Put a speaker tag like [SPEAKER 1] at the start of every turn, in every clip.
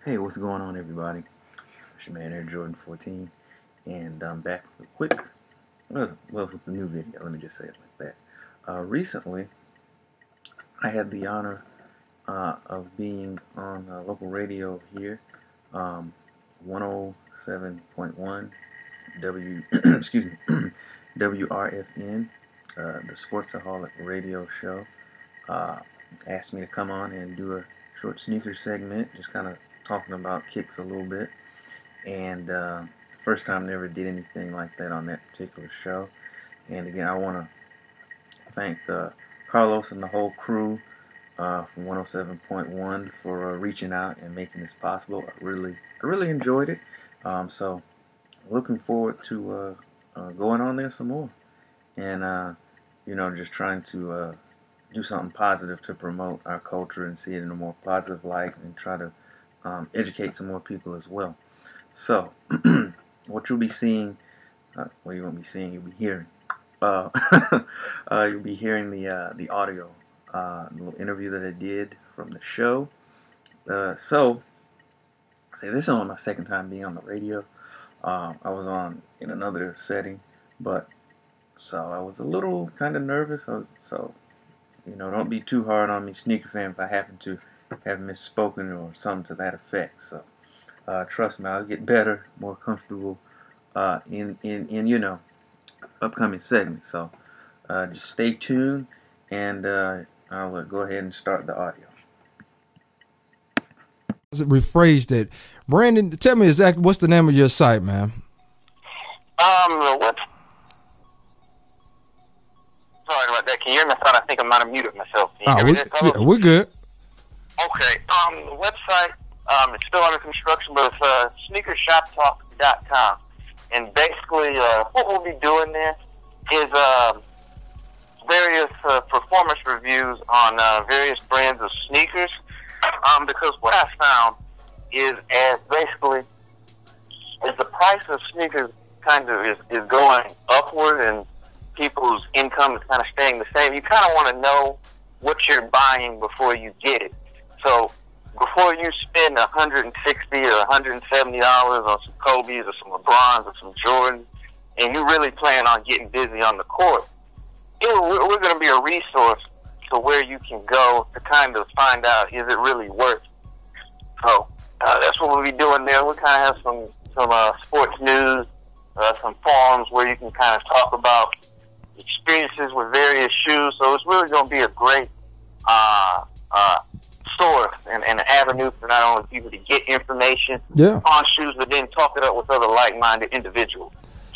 [SPEAKER 1] Hey, what's going on, everybody? It's your man AirjordanXIV, and I'm back with a quick, with a new video. Let me just say it like that. Recently, I had the honor of being on local radio here, 107.1 W, excuse me, WRFN, the Sportsaholic radio show. Asked me to come on and do a short sneaker segment, just kind of talking about kicks a little bit. And first time never did anything like that on that particular show. And again, I want to thank Carlos and the whole crew from 107.1 for reaching out and making this possible. I really enjoyed it. So looking forward to going on there some more, and just trying to do something positive to promote our culture and see it in a more positive light, and try to educate some more people as well. So what you'll be seeing, well, you won't be seeing, you'll be hearing. You'll be hearing the audio, the little interview that I did from the show. So this is only my second time being on the radio. I was on in another setting, so I was a little kind of nervous. So don't be too hard on me, sneaker fan, if I happen to have misspoken or something to that effect. So trust me, I'll get better, more comfortable in upcoming segments. So just stay tuned, and I'll go ahead and start the audio.
[SPEAKER 2] Rephrased it. Brandon, tell me exactly what's the name of your site, man.
[SPEAKER 3] What? Sorry about that. Can you hear me? I think I might have muted myself. Can you hear me?
[SPEAKER 2] Yeah, we're good.
[SPEAKER 3] Okay. The website, it's still under construction, but it's SneakerShopTalk.com. And basically, what we'll be doing there is various performance reviews on various brands of sneakers. Because what I found is, as the price of sneakers kind of is going upward and people's income is kind of staying the same, you kind of want to know what you're buying before you get it. So before you spend $160 or $170 on some Kobe's or some LeBrons or some Jordans, and you really plan on getting busy on the court, we're going to be a resource to where you can go to kind of find out, is it really worth it? So that's what we'll be doing there. We kind of have some sports news, some forums where you can kind of talk about experiences with various shoes. So it's really going to be a great source and an avenue for not only people to get information on shoes, but then talk it up with other like-minded individuals.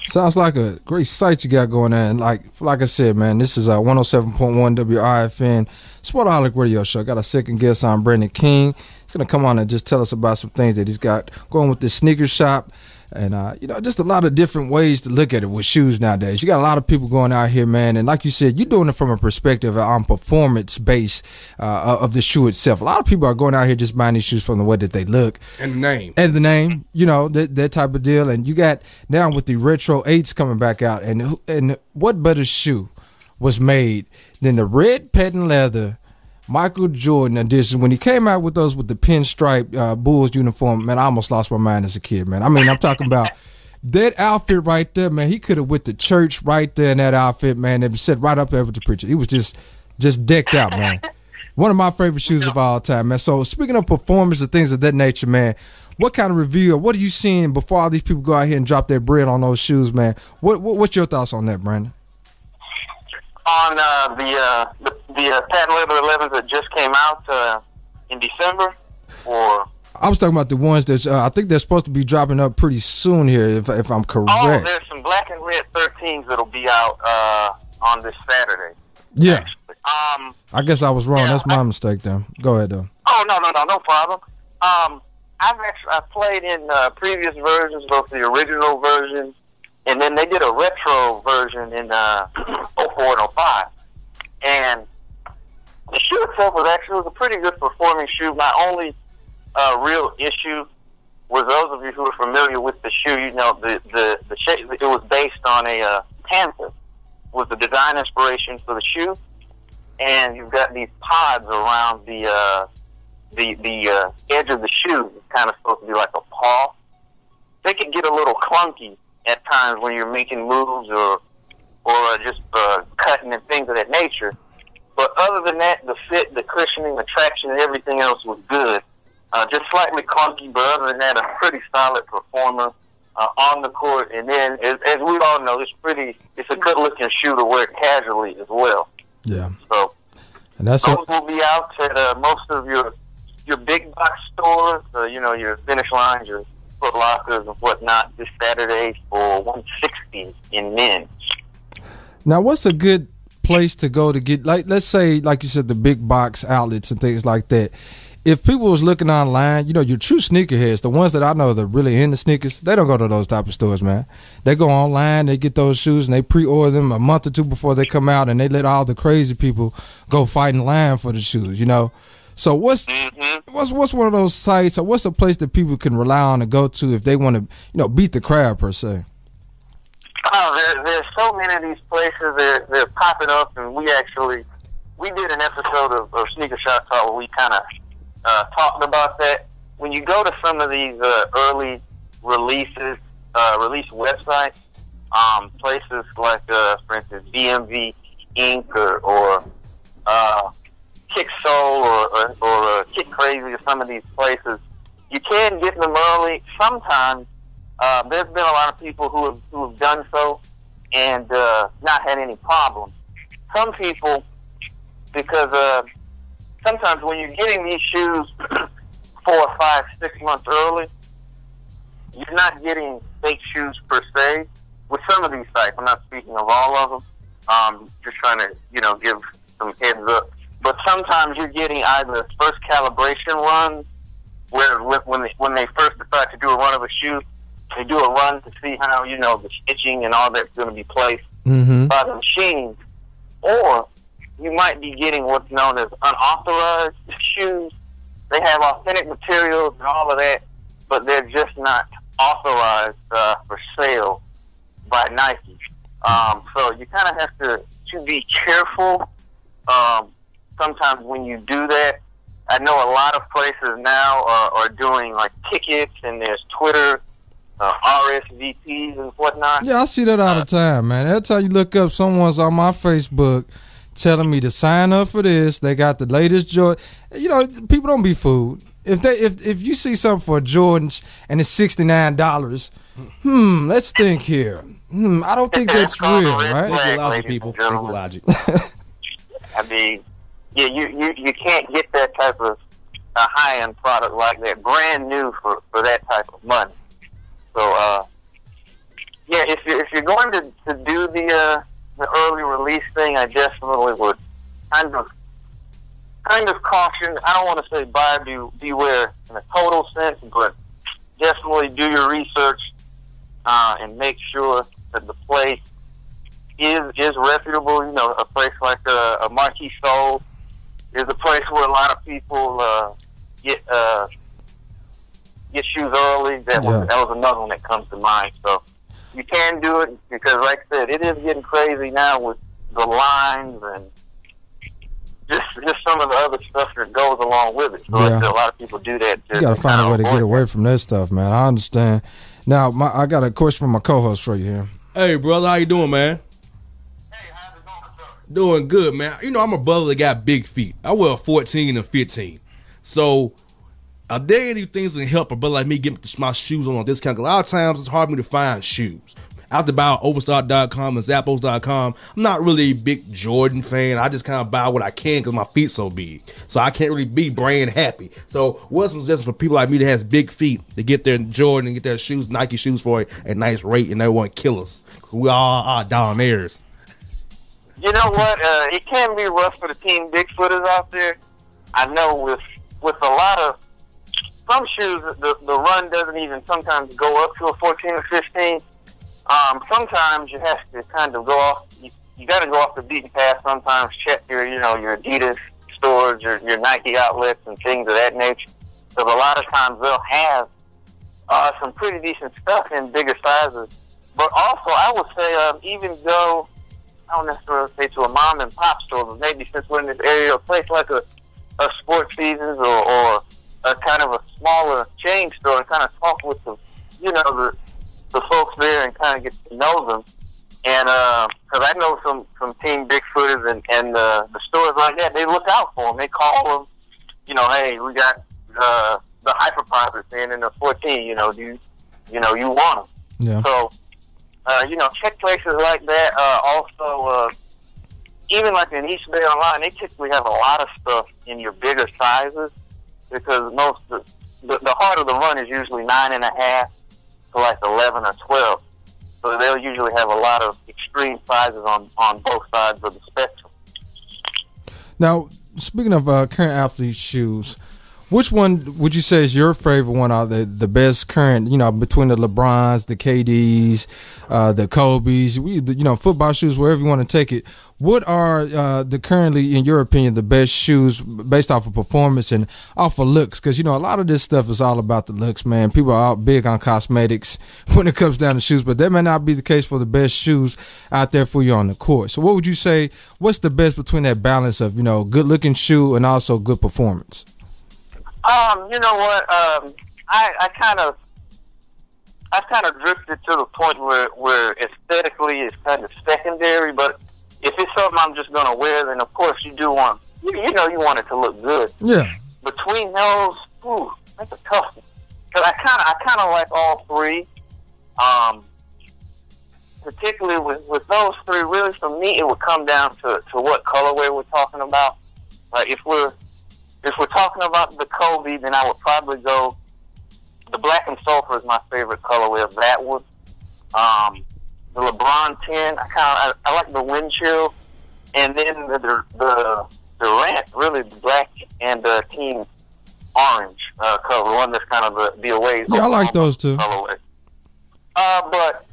[SPEAKER 2] Sounds like a great site you got going there. And like I said, man, this is 107.1 WRFN Sportsaholic radio show. Got a second guest on, Brandon King. He's going to come on and just tell us about some things that he's got going with the sneaker shop. And, just a lot of different ways to look at it with shoes nowadays. You got a lot of people going out here, man. And like you said, you're doing it from a perspective on performance base of the shoe itself. A lot of people are going out here just buying these shoes from the way that they look.
[SPEAKER 4] And the name.
[SPEAKER 2] That type of deal. And you got now with the Retro 8s coming back out. And what better shoe was made than the red patent leather Michael Jordan edition? When he came out with those with the pinstripe Bulls uniform, man, I almost lost my mind as a kid, man. I mean, I'm talking about that outfit right there, man. He could have went to church right there in that outfit, man, and sat right up there with the preacher. He was just decked out, man. One of my favorite shoes of all time, man. So speaking of performance and things of that nature, man, what kind of review or what are you seeing before all these people go out here and drop their bread on those shoes, man? What's your thoughts on that, Brandon?
[SPEAKER 3] On the patent leather 11s that just came out in December, or
[SPEAKER 2] I was talking about the ones that I think they're supposed to be dropping up pretty soon here, if I'm correct.
[SPEAKER 3] Oh, there's some black and red 13s that'll be out on this Saturday.
[SPEAKER 2] Yeah.
[SPEAKER 3] Actually.
[SPEAKER 2] I guess I was wrong. Yeah, that's my mistake then. Go ahead though.
[SPEAKER 3] Oh no problem. I've played in previous versions, both the original version, and then they did a retro version in 04 and 05. And the shoe itself was a pretty good performing shoe. My only real issue was, those of you who are familiar with the shoe, the shape, it was based on a panther, was the design inspiration for the shoe. And you've got these pods around the edge of the shoe, kind of supposed to be like a paw, they can get a little clunky at times when you're making moves or just cutting and things of that nature. But other than that, the fit, the cushioning, the traction, and everything else was good. Just slightly clunky, but other than that, a pretty solid performer on the court. And then, as we all know, it's a good-looking shoe to wear casually as well.
[SPEAKER 2] Yeah.
[SPEAKER 3] So
[SPEAKER 2] and that's
[SPEAKER 3] those will be out at most of your big box stores, your Finish Lines, your Foot Lockers, and whatnot this Saturday for 160 in men.
[SPEAKER 2] Now, what's a good place to go to get, like, let's say, like you said, the big box outlets and things like that? If people was looking online, your true sneakerheads, the ones that I know that are really into sneakers, they don't go to those type of stores, man. They go online, they get those shoes, and they pre-order them a month or two before they come out, and they let all the crazy people go fight in line for the shoes, So what's one of those sites, or what's a place that people can rely on to go to if they want to, beat the crowd per se?
[SPEAKER 3] Oh, there's so many of these places. They're popping up, and we did an episode of Sneaker Shop Talk where we kind of talked about that. When you go to some of these early release websites, places like, for instance, BMV Inc. or Kick Soul or Kick Crazy, or some of these places, you can get them early. Sometimes there's been a lot of people who have done so and not had any problems. Some people, because sometimes when you're getting these shoes 4, 5, 6 months early, you're not getting fake shoes per se. With some of these sites, I'm not speaking of all of them. Just trying to, give some heads up. But sometimes you're getting either first calibration runs, where when they first decide to do a run of a shoe, they do a run to see how, the stitching and all that's going to be placed by the machine. Or you might be getting what's known as unauthorized shoes. They have authentic materials and all of that, but they're just not authorized for sale by Nike. So you kind of have to be careful. Sometimes when you do that, I know a lot of places now are doing like tickets, and there's Twitter, RSVPs and whatnot.
[SPEAKER 2] Yeah, I see that all the time, man. Every time you look up, someone's on my Facebook telling me to sign up for this. They got the latest Jordan. People don't be fooled. If you see something for Jordans and it's $69, let's think here. I don't think that's real, right?
[SPEAKER 4] Think logic, people. Think logic.
[SPEAKER 3] I mean, yeah, you can't get that type of high-end product like that, brand new for that type of money. So, yeah, if you're going to do the early release thing, I definitely would kind of caution. I don't want to say buyer beware in a total sense, but definitely do your research and make sure that the place is reputable. A place like a Marquee Soul is a place where a lot of people get shoes early. That was another one that comes to mind. So you can do it because, like I said, it is getting crazy now with the lines and just some of the other stuff that goes along with it. So like I said, a lot of people do that.
[SPEAKER 2] You got to find a way to get away from that stuff, man. I understand. Now, I got a question from my co-host for you here.
[SPEAKER 4] Hey, brother, how you doing, man?
[SPEAKER 3] Hey, how's it going, sir?
[SPEAKER 4] Doing good, man. I'm a brother that got big feet. I wear 14 and 15. So, are there any things that can help a brother like me get my shoes on discount? 'Cause a lot of times it's hard for me to find shoes. I have to buy on Overstock.com and Zappos.com. I'm not really a big Jordan fan. I just kind of buy what I can because my feet so big. So I can't really be brand happy. So what's some suggestions for people like me that has big feet to get their Jordan and get their shoes, Nike shoes for a nice rate and they won't kill us? We all are downairs.
[SPEAKER 3] You know what? It can be rough for the Team Bigfooters out there. I know with a lot of some shoes, the run doesn't even sometimes go up to a 14 or 15. Sometimes you have to kind of go off. You got to go off the beaten path. Sometimes check your Adidas stores, your Nike outlets, and things of that nature. Because a lot of times they'll have some pretty decent stuff in bigger sizes. But also, I would say, even though I don't necessarily say to a mom and pop store, but maybe since we're in this area, a place like a Sports Seasons or a kind of a smaller chain store and kind of talk with the folks there and kind of get to know them. And because I know some Team Bigfooters and the stores like that, they look out for them. They call them, hey, we got the Hyperpoppers in the 14. You want them.
[SPEAKER 2] Yeah.
[SPEAKER 3] So, check places like that. Also, even like in East Bay Online, they typically have a lot of stuff in your bigger sizes because the heart of the run is usually 9.5 to like 11 or 12. So they'll usually have a lot of extreme sizes on both sides of the spectrum.
[SPEAKER 2] Now, speaking of current athlete shoes, which one would you say is your favorite one out of the best current, between the LeBrons, the KDs, the Kobe's, football shoes, wherever you want to take it? What are the currently, in your opinion, the best shoes based off of performance and off of looks? Because, a lot of this stuff is all about the looks, man. People are out big on cosmetics when it comes down to shoes, but that may not be the case for the best shoes out there for you on the court. So what would you say, what's the best between that balance of, good-looking shoe and also good performance?
[SPEAKER 3] You know what? I've kind of drifted to the point where aesthetically it's kind of secondary. But if it's something I'm just gonna wear, then of course you do want you want it to look good.
[SPEAKER 2] Yeah.
[SPEAKER 3] Between those, that's a tough one. Because I kind of like all three. Particularly with those three, really for me it would come down to what colorway we're talking about. Like if we're talking about the Kobe, then I would probably go. The black and sulfur is my favorite colorway of that one. The LeBron 10, I like the wind chill, and then the Durant, really the black and the team orange color, one that's kind of the away.
[SPEAKER 2] Yeah, I like those too.
[SPEAKER 3] Colorway. But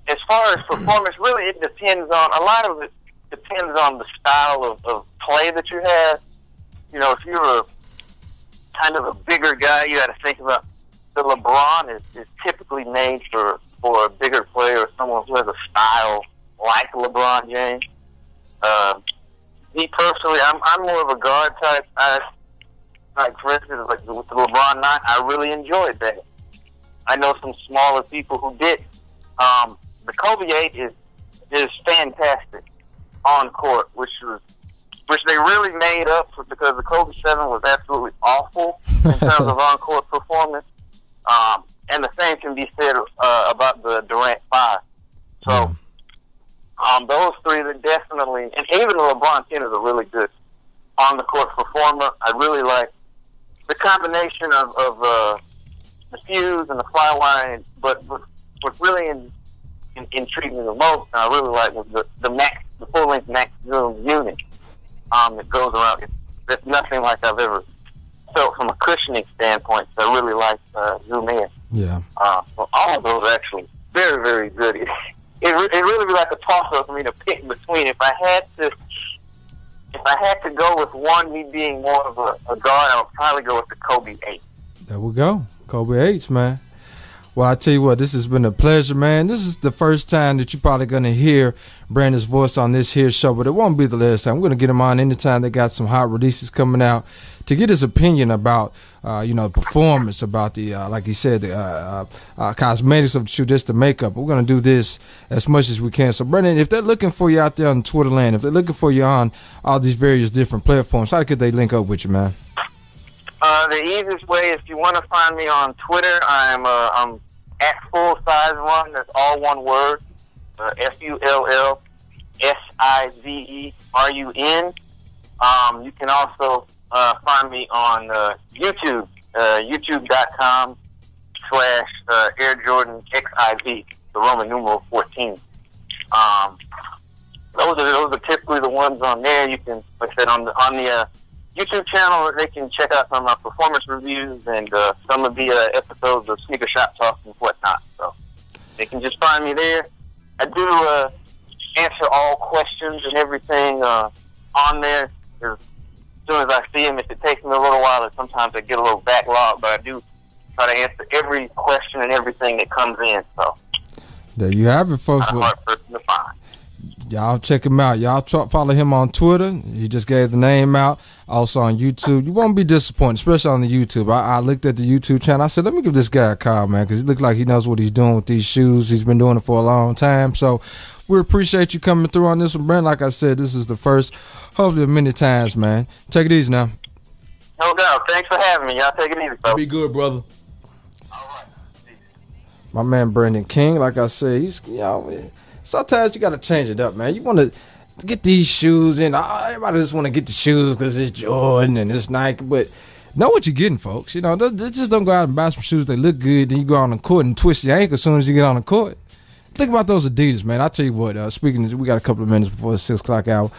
[SPEAKER 3] as far as performance, really it depends on a lot of it. Depends on the style of play that you have. If you're a kind of a bigger guy, you got to think about the LeBron is typically made for a bigger player or someone who has a style like LeBron James. Me personally, I'm more of a guard type. Like for instance, like with the LeBron 9, I really enjoyed that. I know some smaller people who did. The Kobe 8 is fantastic on court, which they really made up for because the Kobe 7 was absolutely awful in terms of on-court performance. And the same can be said about the Durant 5. So those three are definitely, and even the LeBron 10 is a really good on-the-court performer. I really like the combination of the fuse and the fly line, but what's really intrigued me the most, and I really like, was the full-length Max Zoom unit. That goes around. It's nothing like I've ever felt from a cushioning standpoint. So I really like Zoom In.
[SPEAKER 2] Yeah.
[SPEAKER 3] So all of those are actually very, very good. It really be like a toss-up for me to pick between. If I had to go with one, me being more of a guard, I would probably go with the Kobe 8.
[SPEAKER 2] There we go. Kobe 8s, man. Well, I tell you what, this has been a pleasure, man. This is the first time that you're probably going to hear Brandon's voice on this here show, but it won't be the last time. We're going to get him on anytime they got some hot releases coming out to get his opinion about, performance, about the, like he said, the cosmetics of the shoe, just the makeup. We're going to do this as much as we can. So, Brandon, if they're looking for you out there on Twitter land, if they're looking for you on all these various different platforms, how could they link up with you, man?
[SPEAKER 3] The easiest way, if you want to find me on Twitter, I'm at Full Size Run. That's all one word. FULLSIZERUN. You can also find me on YouTube, youtube.com/AirjordanXIV, the Roman numeral 14. Those are typically the ones on there. You can, like I said, on the YouTube channel, they can check out some of my performance reviews and some of the episodes of SneakerShopTalk and whatnot. So they can just find me there. I do answer all questions and everything on there. As soon as I see them, if it takes me a little while, and sometimes I get a little backlogged, but I do try to answer every question and everything that comes in. So
[SPEAKER 2] there you have it, folks.
[SPEAKER 3] I'm a hard person to find.
[SPEAKER 2] Y'all check him out. Y'all follow him on Twitter. He just gave the name out. Also on YouTube. You won't be disappointed, especially on the YouTube. I looked at the YouTube channel. I said, let me give this guy a call, man, because he looks like he knows what he's doing with these shoes. He's been doing it for a long time. So we appreciate you coming through on this one, Brent. Like I said, this is the first, hopefully, of many times, man. Take it easy now.
[SPEAKER 3] No doubt. Thanks for having me. Y'all take it easy, folks.
[SPEAKER 4] Be good, brother.
[SPEAKER 2] My man Brandon King, like I said, he's, you know, sometimes you got to change it up, man. You want to get these shoes in. Everybody just want to get the shoes because it's Jordan and it's Nike, but know what you're getting, folks. You know, just don't go out and buy some shoes. They look good, then you go on the court and twist your ankle as soon as you get on the court. Think about those Adidas, man. I tell you what, speaking of, we got a couple of minutes before the 6 o'clock hour.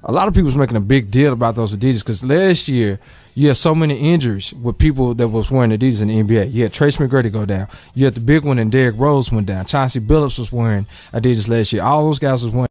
[SPEAKER 2] A lot of people was making a big deal about those Adidas because last year you had so many injuries with people that was wearing Adidas in the NBA. You had Trace McGrady go down. You had the big one and Derrick Rose went down. Chauncey Billups was wearing Adidas last year. All those guys was wearing